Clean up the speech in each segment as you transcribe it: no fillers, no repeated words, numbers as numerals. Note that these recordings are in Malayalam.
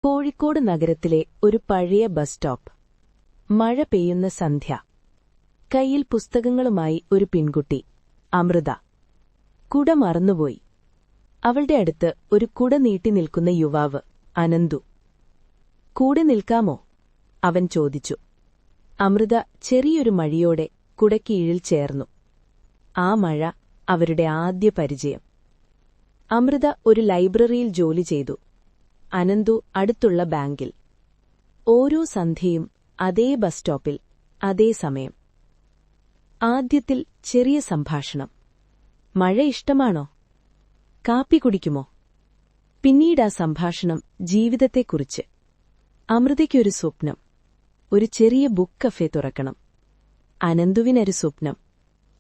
കോഴിക്കോട് നഗരത്തിലെ ഒരു പഴയ ബസ് സ്റ്റോപ്പ്. മഴ പെയ്യുന്ന സന്ധ്യ. കയ്യിൽ പുസ്തകങ്ങളുമായി ഒരു പെൺകുട്ടി, അമൃത. കുട മറന്നുപോയി. അവളുടെ അടുത്ത് ഒരു കുട നീട്ടി നിൽക്കുന്ന യുവാവ്, അനന്തു. കൂടെ നിൽക്കാമോ? അവൻ ചോദിച്ചു. അമൃത ചെറിയൊരു മഴയോടെ കുടക്കീഴിൽ ചേർന്നു. ആ മഴ അവരുടെ ആദ്യ പരിചയം. അമൃത ഒരു ലൈബ്രറിയിൽ ജോലി ചെയ്തു. അനന്തു അടുത്തുള്ള ബാങ്കിൽ. ഓരോ സന്ധ്യയും അതേ ബസ് സ്റ്റോപ്പിൽ, അതേ സമയം. ആദ്യത്തിൽ ചെറിയ സംഭാഷണം. മഴ ഇഷ്ടമാണോ? കാപ്പി കുടിക്കുമോ? പിന്നീട് ആ സംഭാഷണം ജീവിതത്തെക്കുറിച്ച്. അമൃതയ്ക്കൊരു സ്വപ്നം, ഒരു ചെറിയ ബുക്ക് കഫേ തുറക്കണം. അനന്തുവിനൊരു സ്വപ്നം,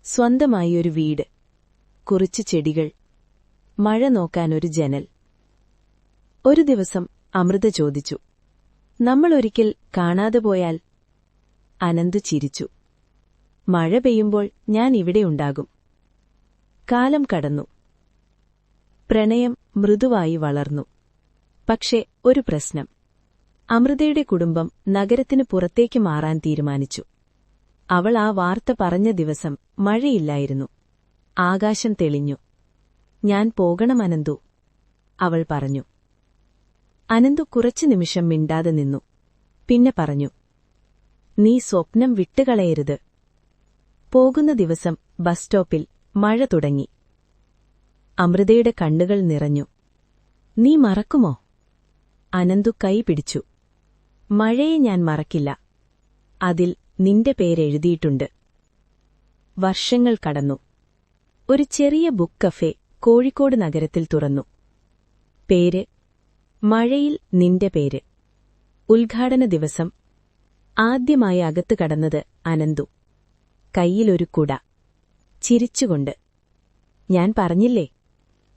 സ്വന്തമായി ഒരു വീട്, കുറച്ച് ചെടികൾ, മഴ നോക്കാനൊരു ജനൽ. ഒരു ദിവസം അമൃത ചോദിച്ചു, നമ്മളൊരിക്കൽ കാണാതെ പോയാൽ? അനന്തു ചിരിച്ചു. മഴ പെയ്യുമ്പോൾ ഞാൻ ഇവിടെയുണ്ടാകും. കാലം കടന്നു. പ്രണയം മൃദുവായി വളർന്നു. പക്ഷേ ഒരു പ്രശ്നം. അമൃതയുടെ കുടുംബം നഗരത്തിനു പുറത്തേക്ക് മാറാൻ തീരുമാനിച്ചു. അവൾ ആ വാർത്ത പറഞ്ഞ ദിവസം മഴയില്ലായിരുന്നു. ആകാശം തെളിഞ്ഞു. ഞാൻ പോകണം അനന്തു, അവൾ പറഞ്ഞു. അനന്തു കുറച്ചു നിമിഷം മിണ്ടാതെ നിന്നു. പിന്നെ പറഞ്ഞു, നീ സ്വപ്നം വിട്ടുകളയരുത്. പോകുന്ന ദിവസം ബസ് സ്റ്റോപ്പിൽ മഴ തുടങ്ങി. അമൃതയുടെ കണ്ണുകൾ നിറഞ്ഞു. നീ മറക്കുമോ? അനന്തു കൈ പിടിച്ചു. മഴയെ ഞാൻ മറക്കില്ല. അതിൽ നിന്റെ പേരെഴുതിയിട്ടുണ്ട്. വർഷങ്ങൾ കടന്നു. ഒരു ചെറിയ ബുക്ക് കഫേ കോഴിക്കോട് നഗരത്തിൽ തുറന്നു. പേര് മഴയിൽ നിന്റെ പേര്. ഉദ്ഘാടന ദിവസം. ആദ്യമായി അകത്തു കടന്നത് അനന്തു. കൈയിലൊരു കുട. ചിരിച്ചുകൊണ്ട്. ഞാൻ പറഞ്ഞില്ലേ,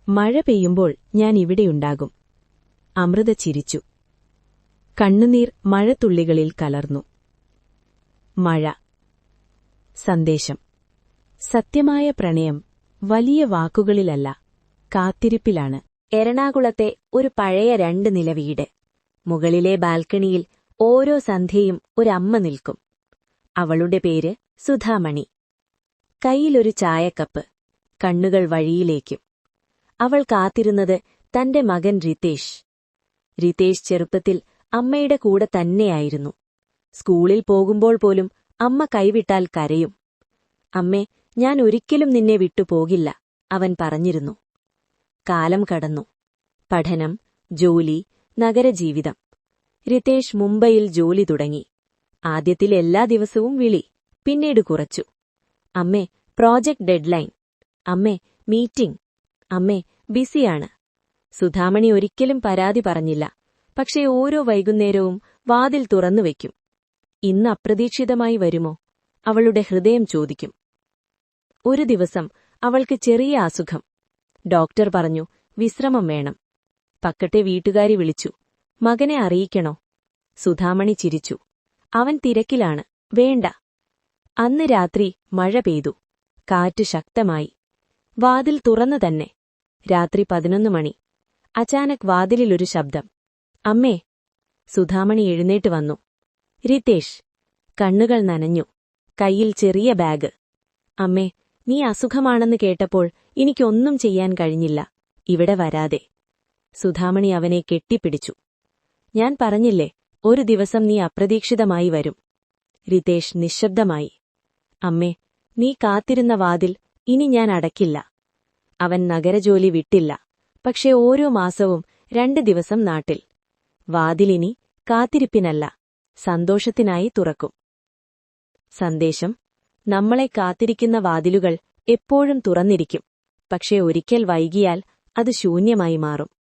മഴ പെയ്യുമ്പോൾ ഞാൻ ഇവിടെയുണ്ടാകും. അമൃത ചിരിച്ചു. കണ്ണുനീർ മഴത്തുള്ളികളിൽ കലർന്നു. മഴ. സന്ദേശം. സത്യമായ പ്രണയം വലിയ വാക്കുകളിലല്ല, കാത്തിരിപ്പിലാണ്. എറണാകുളത്തെ ഒരു പഴയ 2 നില വീട്. മുകളിലെ ബാൽക്കണിയിൽ ഓരോ സന്ധ്യയും ഒരമ്മ നിൽക്കും. അവളുടെ പേര് സുധാമണി. കൈയിലൊരു ചായക്കപ്പ്, കണ്ണുകൾ വഴിയിലേക്കും. അവൾ കാത്തിരുന്നത് തന്റെ മകൻ റിതേഷ്. റിതേഷ് ചെറുപ്പത്തിൽ അമ്മയുടെ കൂടെ തന്നെയായിരുന്നു. സ്കൂളിൽ പോകുമ്പോൾ പോലും അമ്മ കൈവിട്ടാൽ കരയും. അമ്മേ, ഞാൻ ഒരിക്കലും നിന്നെ വിട്ടുപോകില്ല, അവൻ പറഞ്ഞിരുന്നു. കാലം കടന്നു. പഠനം, ജോലി, നഗരജീവിതം. റിതേഷ് മുംബൈയിൽ ജോലി തുടങ്ങി. ആദ്യത്തിൽ എല്ലാ ദിവസവും വിളി, പിന്നീട് കുറച്ചു. അമ്മേ, പ്രോജക്ട് ഡെഡ്ലൈൻ. അമ്മേ, മീറ്റിംഗ്. അമ്മേ, ബിസിയാണ്. സുധാമണി ഒരിക്കലും പരാതി പറഞ്ഞില്ല. പക്ഷേ ഓരോ വൈകുന്നേരവും വാതിൽ തുറന്നുവെക്കും. ഇന്ന് അപ്രതീക്ഷിതമായി വരുമോ? അവളുടെ ഹൃദയം ചോദിക്കും. ഒരു ദിവസം അവൾക്ക് ചെറിയ അസുഖം. ഡോക്ടർ പറഞ്ഞു, വിശ്രമം വേണം. പക്കത്തെ വീട്ടുകാരി വിളിച്ചു, മകനെ അറിയിക്കണോ? സുധാമണി ചിരിച്ചു. അവൻ തിരക്കിലാണ്, വേണ്ട. അന്ന് രാത്രി മഴ പെയ്തു. കാറ്റ് ശക്തമായി. വാതിൽ തുറന്നു തന്നെ. രാത്രി 11 മണി. അചാനക് വാതിലിലൊരു ശബ്ദം. അമ്മേ. സുധാമണി എഴുന്നേറ്റ് വന്നു. റിതേഷ്. കണ്ണുകൾ നനഞ്ഞു. കയ്യിൽ ചെറിയ ബാഗ്. അമ്മേ, നീ അസുഖമാണെന്ന് കേട്ടപ്പോൾ എനിക്കൊന്നും ചെയ്യാൻ കഴിഞ്ഞില്ല, ഇവിടെ വരാതെ. സുധാമണി അവനെ കെട്ടിപ്പിടിച്ചു. ഞാൻ പറഞ്ഞില്ലേ, ഒരു ദിവസം നീ അപ്രതീക്ഷിതമായി വരും. റിതേഷ് നിശ്ശബ്ദമായി. അമ്മേ, നീ കാത്തിരുന്ന വാതിൽ ഇനി ഞാൻ അടയ്ക്കില്ല. അവൻ നഗരജോലി വിട്ടില്ല. പക്ഷേ ഓരോ മാസവും 2 ദിവസം നാട്ടിൽ. വാതിലിനി കാത്തിരിപ്പിനല്ല, സന്തോഷത്തിനായി തുറക്കും. സന്ദേശം. നമ്മളെ കാത്തിരിക്കുന്ന വാതിലുകൾ എപ്പോഴും തുറന്നിരിക്കും. പക്ഷേ ഒരിക്കൽ വൈകിയാൽ അത് ശൂന്യമായി മാറും.